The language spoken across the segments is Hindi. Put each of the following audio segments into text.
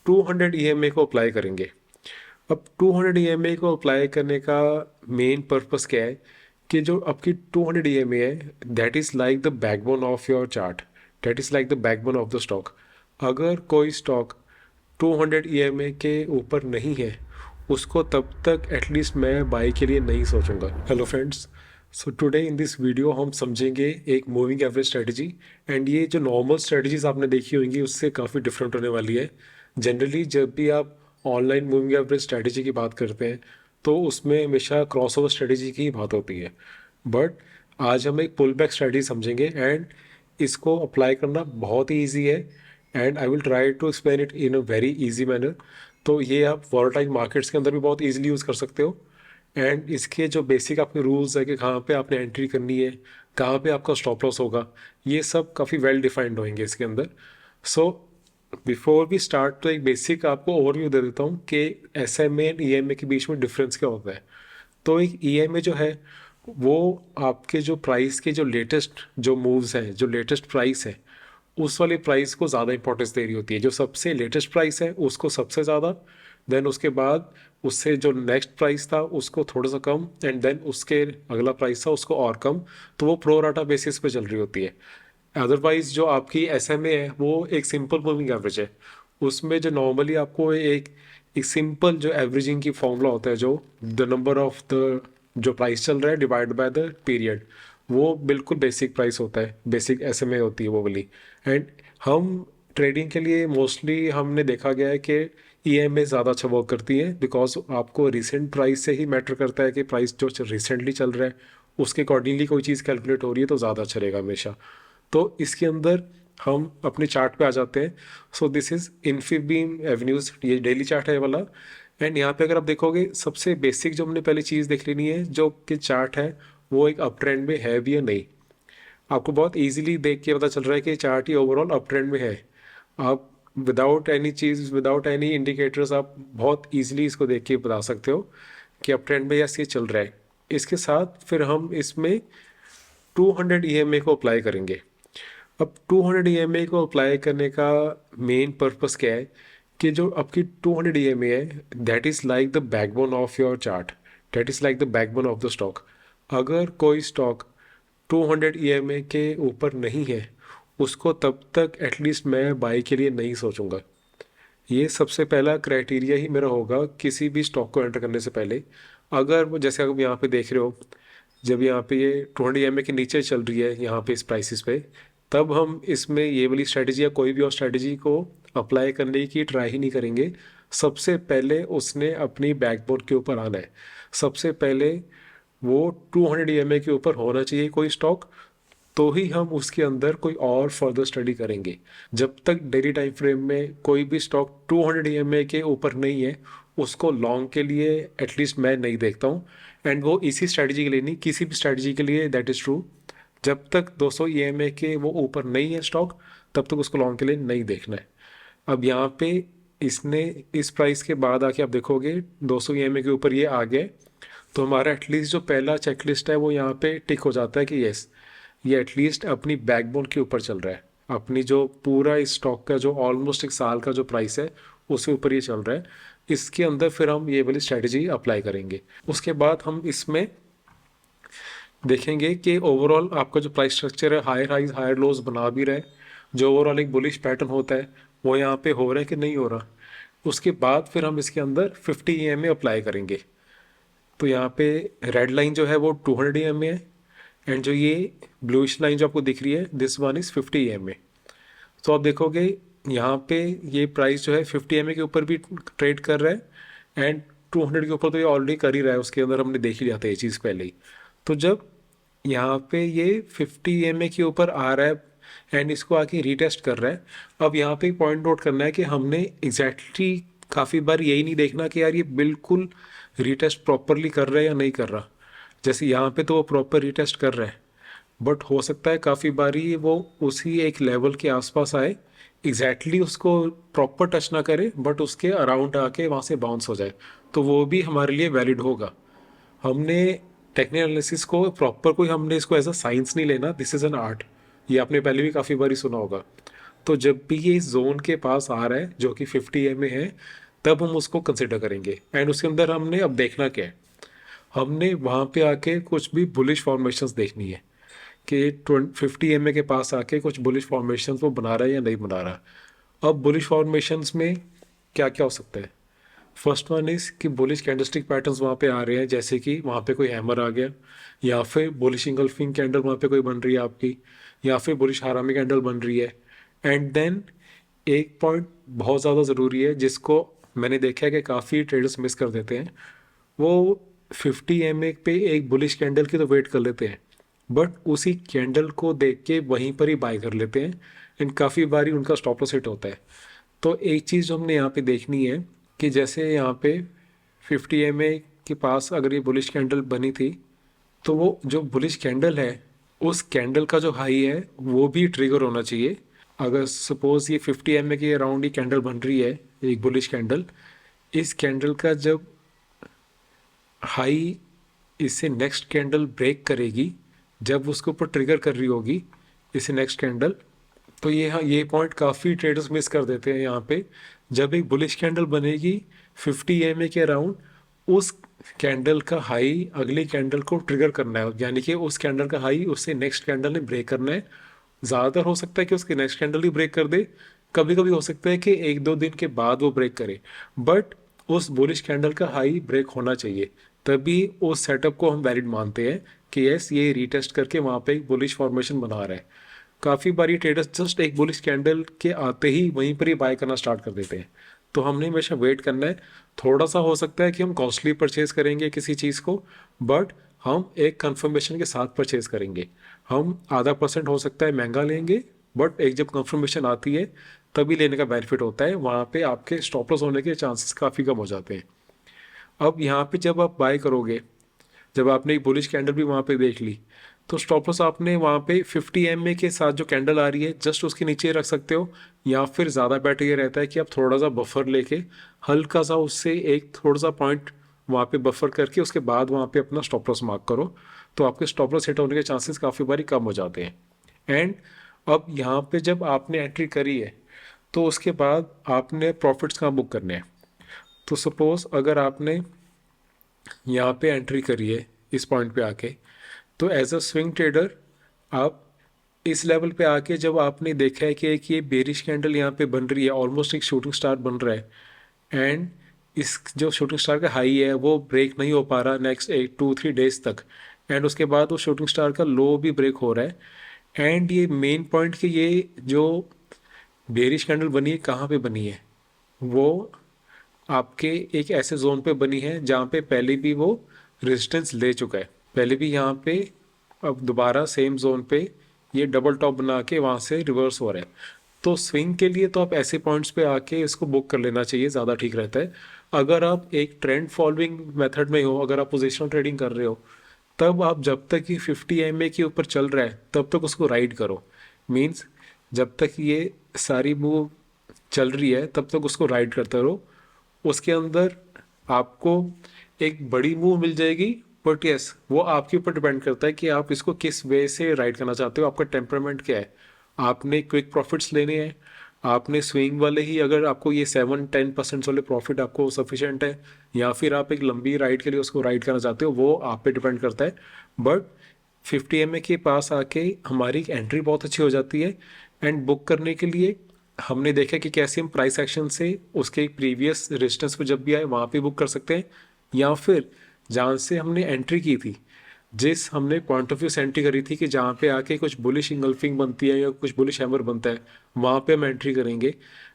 200 ईएमए को अप्लाई करेंगे। अब 200 ईएमए को अप्लाई करने का मेन पर्पस क्या है कि जो आपकी 200 ईएमए है that is like the backbone of your chart, that is like the backbone of the stock. अगर कोई स्टॉक 200 ईएमए के ऊपर नहीं है उसको तब तक एटलीस्ट मैं बाई के लिए नहीं सोचूंगा। Hello friends, so today in this video हम समझेंगे एक मूविंग एवरेज स्ट्रेटजी। एंड ये जो नॉर्मल स्ट्रेटजीज आपने देखी होंगी उससे काफ़ी डिफरेंट होने वाली है। जनरली जब भी आप ऑनलाइन मूविंग एवरेज स्ट्रेटजी की बात करते हैं तो उसमें हमेशा क्रॉस ओवर स्ट्रेटजी की ही बात होती है। बट आज हम एक पुल बैक स्ट्रेटजी समझेंगे एंड इसको अप्लाई करना बहुत ही ईजी है। And I will try to explain it in a very easy manner. तो ये आप वॉलेटाइल मार्केट्स के अंदर भी बहुत इजीली यूज़ कर सकते हो। एंड इसके जो बेसिक आपके रूल्स है कि कहाँ पे आपने एंट्री करनी है, कहाँ पे आपका स्टॉप लॉस होगा, ये सब काफ़ी वेल डिफाइंड होंगे इसके अंदर। सो बिफोर वी स्टार्ट तो एक बेसिक आपको ओवरव्यू दे देता हूँ कि एसएमए एंड ईएमए के बीच में डिफरेंस क्या होता है। तो एक ईएमए जो है वो आपके जो प्राइस के जो लेटेस्ट जो मूव्स हैं, जो लेटेस्ट प्राइस है उस वाले प्राइस को ज़्यादा इंपॉर्टेंस दे रही होती है। जो सबसे लेटेस्ट प्राइस है उसको सबसे ज़्यादा, देन उसके बाद उससे जो नेक्स्ट प्राइस था उसको थोड़ा सा कम, एंड देन उसके अगला प्राइस था उसको और कम। तो वो प्रो राटा बेसिस पे चल रही होती है। अदरवाइज जो आपकी एसएमए है वो एक सिंपल मूविंग एवरेज है। उसमें जो नॉर्मली आपको एक सिंपल जो एवरेजिंग की फॉर्मूला होता है, जो द नंबर ऑफ द जो प्राइस चल रहा है डिवाइड बाय द पीरियड, वो बिल्कुल बेसिक प्राइस होता है, बेसिक एसएमए होती है वो वाली। एंड हम ट्रेडिंग के लिए मोस्टली हमने देखा गया है कि ईएमए ज़्यादा अच्छा वर्क करती है, बिकॉज आपको रिसेंट प्राइस से ही मैटर करता है कि प्राइस जो रिसेंटली चल रहा है उसके अकॉर्डिंगली कोई चीज़ कैलकुलेट हो रही है तो ज़्यादा अच्छा रहेगा हमेशा। तो इसके अंदर हम अपने चार्ट पे आ जाते हैं। So this is Infibeam avenues, ये डेली चार्ट है ये वाला। एंड यहाँ पे अगर आप देखोगे सबसे बेसिक जो हमने पहले चीज़ देख लेनी है, जो कि चार्ट है वो एक अप ट्रेंड में है भी या नहीं। आपको बहुत इजीली देख के पता चल रहा है कि चार्ट ही ओवरऑल अप ट्रेंड में है। आप विदाउट एनी चीज़, विदाउट एनी इंडिकेटर्स आप बहुत इजीली इसको देख के बता सकते हो कि अप ट्रेंड में यस ये चल रहा है। इसके साथ फिर हम इसमें 200 ईएमए को अप्लाई करेंगे। अब 200 ईएमए को अप्लाई करने का मेन पर्पस क्या है कि जो आपकी 200 ईएमए है that is like the backbone of your chart, that is like the backbone of the stock. अगर कोई स्टॉक 200 ईएमए के ऊपर नहीं है उसको तब तक एटलीस्ट मैं बाई के लिए नहीं सोचूंगा। ये सबसे पहला क्राइटेरिया ही मेरा होगा किसी भी स्टॉक को एंटर करने से पहले। अगर वो जैसे आप यहाँ पे देख रहे हो, जब यहाँ पे ये 200 के नीचे चल रही है यहाँ पे इस प्राइसेस पे, तब हम इसमें ये वाली स्ट्रैटेजी या कोई भी और स्ट्रैटेजी को अप्लाई करने की ट्राई ही नहीं करेंगे। सबसे पहले उसने अपनी बैकबोन के ऊपर आना है। सबसे पहले वो 200 ईएमए के ऊपर होना चाहिए कोई स्टॉक, तो ही हम उसके अंदर कोई और फर्दर स्टडी करेंगे। जब तक डेली टाइम फ्रेम में कोई भी स्टॉक 200 ईएमए के ऊपर नहीं है उसको लॉन्ग के लिए एटलीस्ट मैं नहीं देखता हूँ। एंड वो इसी स्ट्रैटेजी के लिए नहीं, किसी भी स्ट्रैटेजी के लिए दैट इज़ ट्रू। जब तक 200 ईएमए के वो ऊपर नहीं है स्टॉक तब तक उसको लॉन्ग के लिए नहीं देखना है। अब यहाँ पे इसने इस प्राइस के बाद आके आप देखोगे 200 ईएमए के ऊपर ये आ गया, तो हमारा एटलीस्ट जो पहला चेकलिस्ट है वो यहाँ पे टिक हो जाता है कि यस ये एटलीस्ट अपनी बैकबोन के ऊपर चल रहा है। अपनी जो पूरा इस स्टॉक का जो ऑलमोस्ट एक साल का जो प्राइस है उसके ऊपर ये चल रहा है। इसके अंदर फिर हम ये वाली स्ट्रैटेजी अप्लाई करेंगे। उसके बाद हम इसमें देखेंगे कि ओवरऑल आपका जो प्राइस स्ट्रक्चर है हायर हाइज हायर लोज बना भी रहा है, जो ओवरऑल एक बुलिश पैटर्न होता है वो यहाँ पे हो रहा है कि नहीं हो रहा। उसके बाद फिर हम इसके अंदर 50 ईएमए अप्लाई करेंगे। तो यहाँ पे रेड लाइन जो है वो 200 ईएमए है, एंड जो ये ब्लूइश लाइन जो आपको दिख रही है दिस वन इज़ 50 ईएमए। तो आप देखोगे यहाँ पे ये प्राइस जो है 50 ईएमए के ऊपर भी ट्रेड कर रहा है, एंड 200 के ऊपर तो ये ऑलरेडी कर ही रहा है, उसके अंदर हमने देख ही लिया था ये चीज़ पहले ही। तो जब यहाँ पे ये 50 ईएमए के ऊपर आ रहा है एंड इसको आके रीटेस्ट कर रहा है, अब यहाँ पे पॉइंट नोट करना है कि हमने एग्जैक्टली काफ़ी बार यही नहीं देखना कि यार ये बिल्कुल रीटेस्ट प्रॉपरली कर रहा है या नहीं कर रहा। जैसे यहाँ पे तो वो प्रॉपर रीटेस्ट कर रहा है, बट हो सकता है काफ़ी बारी वो उसी एक लेवल के आसपास आए, एग्जैक्टली उसको प्रॉपर टच ना करे बट उसके अराउंड आके वहाँ से बाउंस हो जाए, तो वो भी हमारे लिए वैलिड होगा। हमने टेक्निकल एनालिसिस को प्रॉपर कोई हमने इसको एज अ साइंस नहीं लेना, दिस इज़ एन आर्ट। ये आपने पहले भी काफ़ी बार सुना होगा। तो जब भी ये इस जोन के पास आ रहा है जो कि 50 में है, तब हम उसको कंसिडर करेंगे। एंड उसके अंदर हमने अब देखना क्या है, हमने वहाँ पे आके कुछ भी बुलिश फॉर्मेशंस देखनी है कि 50 के पास आके कुछ बुलिश फॉर्मेशंस वो बना रहा है या नहीं बना रहा। अब बुलिश फॉर्मेशंस में क्या क्या हो सकता है? फर्स्ट वन इज कि बुलिश कैंडलस्टिक पैटर्न्स वहाँ पे आ रहे हैं, जैसे कि वहाँ पे कोई हैमर आ गया, या फिर बुलिश इंगल्फिंग कैंडल वहाँ पे कोई बन रही है आपकी, या फिर बुलिश हारामी कैंडल बन रही है। एंड देन एक पॉइंट बहुत ज़्यादा ज़रूरी है जिसको मैंने देखा है कि काफ़ी ट्रेडर्स मिस कर देते हैं, वो 50 पे एक बुलिश कैंडल की तो वेट कर लेते हैं, बट उसी कैंडल को देख के वहीं पर ही बाय कर लेते हैं। एंड काफ़ी बारी उनका स्टॉप लॉस हिट होता है। तो एक चीज़ जो हमने यहाँ पे देखनी है कि जैसे यहाँ पे 50 के पास अगर ये बुलिश कैंडल बनी थी, तो वो जो बुलिश कैंडल है उस कैंडल का जो हाई है वो भी ट्रिगर होना चाहिए। अगर सपोज ये 50 के अराउंड ये कैंडल बन रही है, एक बुलिश कैंडल, इस कैंडल का जब हाई इससे नेक्स्ट कैंडल ब्रेक करेगी, जब उसके ऊपर ट्रिगर कर रही होगी इसे नेक्स्ट कैंडल, तो ये पॉइंट काफ़ी ट्रेडर्स मिस कर देते हैं यहाँ पे। जब एक बुलिश कैंडल बनेगी 50 के अराउंड, उस कैंडल का हाई अगली कैंडल को ट्रिगर करना है, यानी कि उस कैंडल का हाई उससे नेक्स्ट कैंडल ने ब्रेक करना है। ज़्यादातर हो सकता है कि उसके नेक्स्ट कैंडल ही ब्रेक कर दे, कभी कभी हो सकता है कि एक दो दिन के बाद वो ब्रेक करे, बट उस बुलिश कैंडल का हाई ब्रेक होना चाहिए, तभी उस सेटअप को हम वैलिड मानते हैं कि यस ये रीटेस्ट करके वहाँ पे एक बुलिश फॉर्मेशन बना रहा है। काफ़ी बारी ट्रेडर्स जस्ट एक बुलिश कैंडल के आते ही वहीं पर ही बाय करना स्टार्ट कर देते हैं। तो हमने हमेशा वेट करना है। थोड़ा सा हो सकता है कि हम कॉस्टली परचेज करेंगे किसी चीज़ को, बट हम एक कंफर्मेशन के साथ परचेज करेंगे। हम आधा % हो सकता है महंगा लेंगे, बट एक जब कंफर्मेशन आती है तभी लेने का बेनिफिट होता है, वहाँ पे आपके स्टॉप लॉस होने के चांसेस काफ़ी कम हो जाते हैं। अब यहाँ पे जब आप बाय करोगे, जब आपने एक बुलिश कैंडल भी वहाँ पे देख ली, तो स्टॉप लॉस आपने वहाँ पे 50 के साथ जो कैंडल आ रही है जस्ट उसके नीचे रख सकते हो, या फिर ज़्यादा बेटर ये रहता है कि आप थोड़ा सा बफर लेके हल्का सा उससे एक थोड़ा सा पॉइंट वहाँ पे बफर करके उसके बाद वहाँ पे अपना स्टॉप लॉस मार्क करो, तो आपके स्टॉप लॉस हिट होने के चांसेस काफ़ी बारी कम हो जाते हैं। एंड अब यहाँ पे जब आपने एंट्री करी है, तो उसके बाद आपने प्रॉफिट्स कहाँ बुक करने हैं। तो सपोज अगर आपने यहाँ पे एंट्री करी है इस पॉइंट पे आके, तो एज अ स्विंग ट्रेडर आप इस लेवल पे आके जब आपने देखा है कि एक ये बेरिश कैंडल यहाँ पे बन रही है, ऑलमोस्ट एक शूटिंग स्टार बन रहा है, एंड इस जो शूटिंग स्टार का हाई है वो ब्रेक नहीं हो पा रहा नेक्स्ट 8 2 3 डेज तक, एंड उसके बाद वो शूटिंग स्टार का लो भी ब्रेक हो रहा है। एंड ये मेन पॉइंट कि ये जो बेरिश कैंडल बनी है कहाँ पे बनी है, वो आपके एक ऐसे जोन पे बनी है जहाँ पे पहले भी वो रेजिस्टेंस ले चुका है, पहले भी यहाँ पे, अब दोबारा सेम जोन पे ये डबल टॉप बना के वहाँ से रिवर्स हो रहा है। तो स्विंग के लिए तो आप ऐसे पॉइंट्स पे आके इसको बुक कर लेना चाहिए, ज़्यादा ठीक रहता है। अगर आप एक ट्रेंड फॉलोइंग मेथड में हो, अगर आप पोजिशनल ट्रेडिंग कर रहे हो, तब आप जब तक ये 50 के ऊपर चल रहा है तब तक उसको राइड करो। मीन्स जब तक ये सारी मूव चल रही है तब तक उसको राइड करते रहो। उसके अंदर आपको एक बड़ी मूव मिल जाएगी, बट यस वो आपके ऊपर डिपेंड करता है कि आप इसको किस वे से राइड करना चाहते हो, आपका टेम्परामेंट क्या है। आपने क्विक प्रॉफिट्स लेने हैं, आपने स्विंग वाले ही, अगर आपको ये 7-10% वाले प्रॉफिट आपको सफिशेंट है, या फिर आप एक लंबी राइड के लिए उसको राइड करना चाहते हो, वो आप पे डिपेंड करता है। बट 50 के पास आके हमारी एंट्री बहुत अच्छी हो जाती है। एंड बुक करने के लिए हमने देखा कि कैसे हम प्राइस एक्शन से उसके प्रीवियस रेजिस्टेंस पे जब भी आए वहाँ पे बुक कर सकते हैं, या फिर जहाँ से हमने एंट्री की थी, जिस हमने पॉइंट ऑफ व्यू से एंट्री करी थी कि जहाँ पे आके कुछ बुलिश इंगल्फिंग बनती है या कुछ बुलिश हैमर बनता है, वहाँ पे हम एंट्री करेंगे।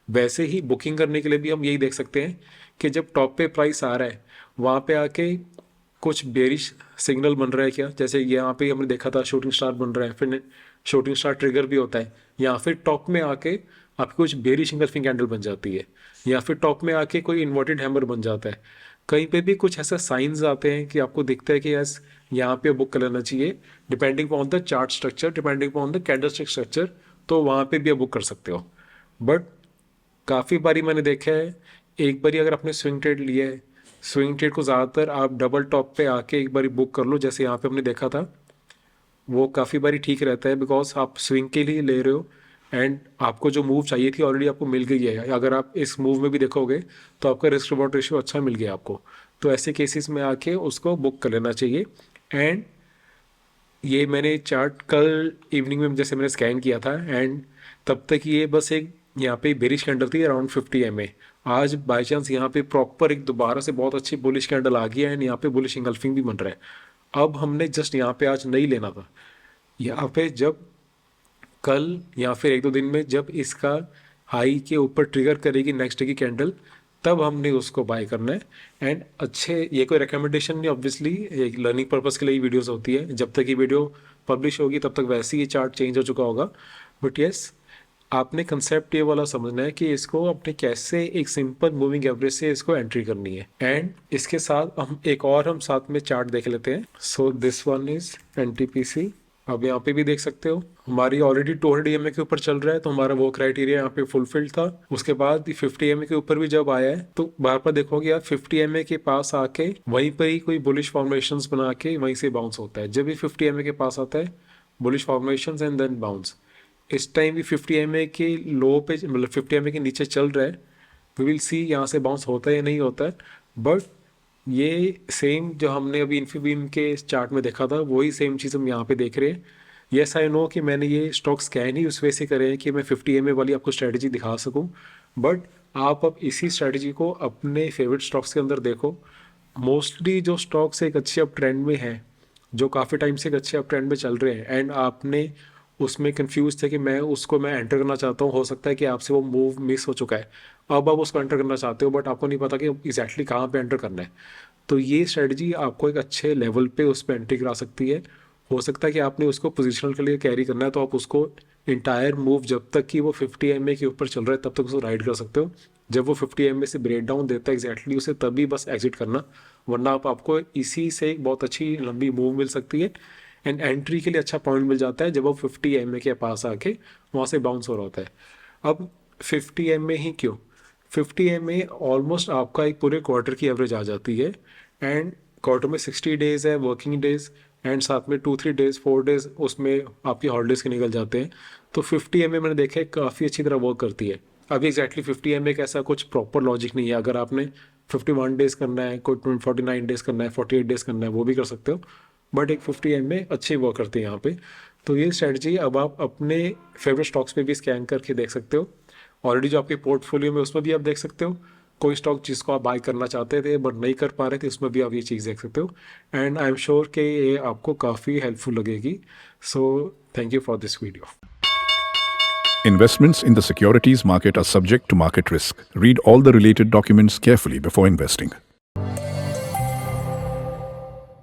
वैसे ही बुकिंग करने के लिए भी हम यही देख सकते हैं कि जब टॉप पे प्राइस आ रहा है वहाँ पे आके कुछ बेरिश सिग्नल बन रहा है क्या, जैसे यहाँ पे हमने देखा था शूटिंग स्टार बन रहा है, फिर शूटिंग स्टार ट्रिगर भी होता है, या फिर टॉप में आके आपकी कुछ बेरिश इंगल्फिंग कैंडल बन जाती है, या फिर टॉप में आके कोई इन्वर्टेड हैमर बन जाता है। कहीं पे भी कुछ ऐसा साइंस आते हैं कि आपको दिखता है कि यस यहाँ पे बुक कर लेना चाहिए, depending on the chart structure, depending on the candlestick structure, तो वहाँ पे भी आप बुक कर सकते हो। बट काफ़ी बारी मैंने देखा है, एक बारी अगर आपने स्विंग ट्रेड लिया है, स्विंग ट्रेड को ज़्यादातर आप डबल टॉप पे आके एक बारी बुक कर लो, जैसे यहाँ पे हमने देखा था। वो काफ़ी बारी ठीक रहता है बिकॉज आप स्विंग के लिए ले रहे हो, एंड आपको जो मूव चाहिए थी ऑलरेडी आपको मिल गई है। अगर आप इस मूव में भी देखोगे तो आपका रिस्क रिवॉर्ड रेशियो अच्छा मिल गया आपको। तो ऐसे केसेस में आके उसको बुक कर लेना चाहिए। एंड ये मैंने चार्ट कल इवनिंग में जैसे मैंने स्कैन किया था, एंड तब तक ये बस एक यहाँ पे बेरिश कैंडल थी अराउंड 50 MA। आज बाय चांस यहाँ पे प्रॉपर एक दोबारा से बहुत अच्छी बुलिश कैंडल आ गई है, एंड यहाँ पे बुलिश इंगल्फिंग भी बन रहा है। अब हमने जस्ट यहाँ पे आज नहीं लेना था, यहाँ पे जब कल या फिर एक दो दिन में जब इसका हाई के ऊपर ट्रिगर करेगी नेक्स्ट डे की कैंडल, तब हमने उसको बाय करना है। एंड अच्छे, ये कोई रिकमेंडेशन नहीं, ऑब्वियसली एक लर्निंग पर्पस के लिए वीडियोस होती है। जब तक ये वीडियो पब्लिश होगी तब तक वैसे ही ये चार्ट चेंज हो चुका होगा। बट यस, आपने कंसेप्ट ये वाला समझना है कि इसको अपने कैसे एक सिंपल मूविंग एवरेज से इसको एंट्री करनी है। एंड इसके साथ हम साथ में चार्ट देख लेते हैं। So this one is NTPC। अब यहाँ पे भी देख सकते हो हमारी ऑलरेडी 200 EMA के ऊपर चल रहा है, तो हमारा वो क्राइटेरिया यहाँ पे फुलफिल्ड था। उसके बाद 50 EMA के ऊपर भी जब आया है तो बार बार देखोगे आप 50 EMA के पास आके वहीं पर ही कोई बुलिश फॉर्मेशंस बना के वहीं से बाउंस होता है। जब भी 50 EMA के पास आता है bullish formations and then bounce. इस टाइम भी 50 EMA के लो पे, मतलब 50 EMA के नीचे चल रहा है। वी विल सी यहाँ से बाउंस होता है या नहीं होता है। बट ये सेम जो हमने अभी इन्फीबीम के चार्ट में देखा था वही सेम चीज़ हम यहाँ पे देख रहे हैं। येस आई नो कि मैंने ये स्टॉक स्कैन ही उस वजह से करे हैं कि मैं 50 EMA वाली आपको स्ट्रेटजी दिखा सकूं। बट आप अब इसी स्ट्रेटजी को अपने फेवरेट स्टॉक्स के अंदर देखो। मोस्टली जो स्टॉक्स एक अच्छे अप ट्रेंड में हैं, जो काफ़ी टाइम से एक अच्छे अप ट्रेंड में चल रहे हैं, एंड आपने उसमें कंफ्यूज थे कि मैं एंटर करना चाहता हूँ, हो सकता है कि आपसे वो मूव मिस हो चुका है, अब आप उसको एंटर करना चाहते हो बट आपको नहीं पता कि एग्जैक्टली कहाँ पे एंटर करना है। तो ये स्ट्रेटजी आपको एक अच्छे लेवल पे उस पर एंट्री करा सकती है। हो सकता है कि आपने उसको पोजिशनल के लिए कैरी करना है, तो आप उसको इंटायर मूव जब तक कि वो 50 EMA के ऊपर चल रहा है तब तक उसको राइड कर सकते हो। जब वो 50 EMA से ब्रेक डाउन देता है एग्जैक्टली उसे तभी बस एग्जिट करना, वरना आपको इसी से एक बहुत अच्छी लंबी मूव मिल सकती है। एंड एंट्री के लिए अच्छा पॉइंट मिल जाता है जब वो 50 EMA के पास आके वहाँ से बाउंस हो रहा होता है। अब 50 EMA ही क्यों, 50 EMA ऑलमोस्ट आपका एक पूरे क्वार्टर की एवरेज आ जाती है। एंड क्वार्टर में 60 डेज़ है वर्किंग डेज, एंड साथ में 2-3 डेज़ 4 डेज़ उसमें आपकी हॉलीडेज़ के निकल जाते हैं। तो 50 EMA मैंने देखा है काफ़ी अच्छी तरह वर्क करती है। अभी एग्जैक्टली 50 EMA का ऐसा कुछ प्रॉपर लॉजिक नहीं है। अगर आपने 51 डेज़ करना है, कोई 49 डेज़ करना है, 48 डेज़ करना है, वो भी कर सकते हो। बट एक 50 EMA अच्छे वर्क करते हैं यहाँ पे। तो ये स्ट्रेटजी अब आप अपने फेवरेट स्टॉक्स पे भी स्कैन करके देख सकते हो। ऑलरेडी जो आपके पोर्टफोलियो में उसमें भी आप देख सकते हो। कोई स्टॉक जिसको आप बाय करना चाहते थे बट नहीं कर पा रहे थे, उसमें भी आप ये चीज़ देख सकते हो। एंड आई एम श्योर कि ये आपको काफ़ी हेल्पफुल लगेगी। So thank you for this video. Investments in the securities market are subject to market risk. Read all the related documents carefully before investing.